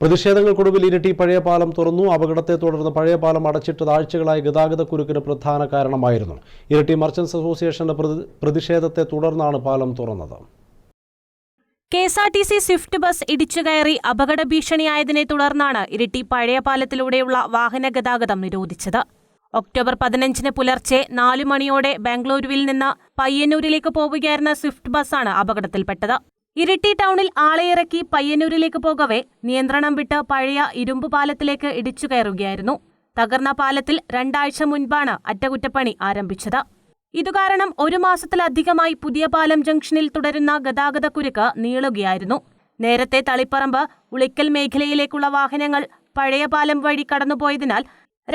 പ്രതിഷേധങ്ങൾക്കൊടുവിൽ ഇരിട്ടി പഴയ പാലം തുറന്നു. അപകടത്തെ തുടർന്ന് പഴയ പാലം അടച്ചിട്ടത് ആഴ്ചകളായി ഗതാഗതക്കുരുക്കിന് പ്രധാന കാരണമായിരുന്നു. ഇരിട്ടി മർച്ചന്റ്സ് അസോസിയേഷന്റെ പ്രതിഷേധത്തെ തുടർന്നാണ് പാലം തുറന്നത്. കെഎസ്ആർടിസി സ്വിഫ്റ്റ് ബസ് ഇടിച്ചുകയറി അപകട ഭീഷണിയായതിനെ തുടർന്നാണ് ഇരിട്ടി പഴയ പാലത്തിലൂടെയുള്ള വാഹന ഗതാഗതം നിരോധിച്ചത്. ഒക്ടോബർ 15 പുലർച്ചെ 4 മണിയോടെ ബാംഗ്ലൂരുവിൽ നിന്ന് പയ്യന്നൂരിലേക്ക് പോവുകയായിരുന്ന സ്വിഫ്റ്റ് ബസ്സാണ് അപകടത്തിൽപ്പെട്ടത്. ഇരിട്ടി ടൗണിൽ ആളെ ഇറക്കി പയ്യന്നൂരിലേക്ക് പോകവെ നിയന്ത്രണം വിട്ട് പഴയ ഇരുമ്പ് പാലത്തിലേക്ക് ഇടിച്ചുകയറുകയായിരുന്നു. തകർന്ന പാലത്തിൽ 2 ആഴ്ച മുൻപാണ് അറ്റകുറ്റപ്പണി ആരംഭിച്ചത്. ഇതുകാരണം 1 മാസത്തിലധികമായി പുതിയ പാലം ജംഗ്ഷനിൽ തുടരുന്ന ഗതാഗതക്കുരുക്ക് നീളുകയായിരുന്നു. നേരത്തെ തളിപ്പറമ്പ്, ഉളിക്കൽ മേഖലയിലേക്കുള്ള വാഹനങ്ങൾ പഴയ പാലം വഴി കടന്നുപോയതിനാൽ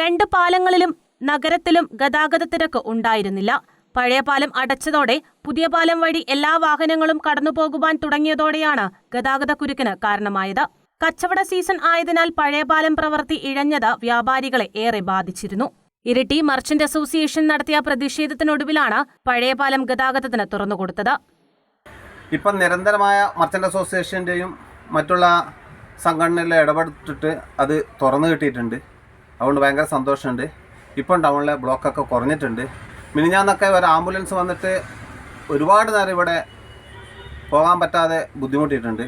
2 പാലങ്ങളിലും നഗരത്തിലും ഗതാഗത തിരക്ക് ഉണ്ടായിരുന്നില്ല. പഴയ പാലം അടച്ചതോടെ പുതിയ പാലം വഴി എല്ലാ വാഹനങ്ങളും കടന്നുപോകുവാൻ തുടങ്ങിയതോടെയാണ് ഗതാഗതക്കുരുക്കിന് കാരണമായത്. കച്ചവട സീസൺ ആയതിനാൽ പഴയ പാലം പ്രവൃത്തി ഇഴഞ്ഞത് വ്യാപാരികളെ ഏറെ ബാധിച്ചിരുന്നു. ഇരിട്ടി മർച്ചന്റ് അസോസിയേഷൻ നടത്തിയ പ്രതിഷേധത്തിനൊടുവിലാണ് പഴയ പാലം ഗതാഗതത്തിന് തുറന്നുകൊടുത്തത്. ഇപ്പം നിരന്തരമായ മർച്ചന്റ് അസോസിയേഷൻ്റെയും മറ്റുള്ള സംഘടനകളിലെ ഇടപെട്ടിട്ട് അത് തുറന്നു കിട്ടിയിട്ടുണ്ട്. അതുകൊണ്ട് ഭയങ്കര സന്തോഷമുണ്ട്. ഇപ്പം ടൗണിലെ ബ്ലോക്കൊക്കെ കുറഞ്ഞിട്ടുണ്ട്. മിനിഞ്ഞാന്നൊക്കെ ഒരു ആംബുലൻസ് വന്നിട്ട് ഒരുപാട് നേരം ഇവിടെ പോകാൻ പറ്റാതെ ബുദ്ധിമുട്ടിയിട്ടുണ്ട്.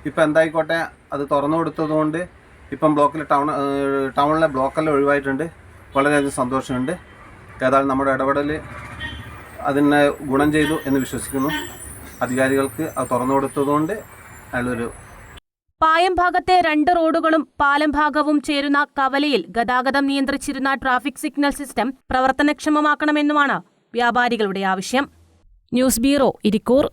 ഇപ്പം എന്തായിക്കോട്ടെ, അത് തുറന്നു കൊടുത്തതുകൊണ്ട് ഇപ്പം ടൗണിലെ ബ്ലോക്കെല്ലാം ഒഴിവായിട്ടുണ്ട്. വളരെയധികം സന്തോഷമുണ്ട്. ഏതായാലും നമ്മുടെ ഇടപെടൽ അതിനെ ഗുണം ചെയ്തു എന്ന് വിശ്വസിക്കുന്നു. അധികാരികൾക്ക് അത് തുറന്നു കൊടുത്തതുകൊണ്ട് നല്ലൊരു. പായം ഭാഗത്തെ 2 റോഡുകളും പാലം ഭാഗവും ചേരുന്ന കവലയിൽ ഗതാഗതം നിയന്ത്രിച്ചിരുന്ന ട്രാഫിക് സിഗ്നൽ സിസ്റ്റം പ്രവർത്തനക്ഷമമാക്കണമെന്നുമാണ് വ്യാപാരികളുടെ ആവശ്യം. News bureau, Irikkur.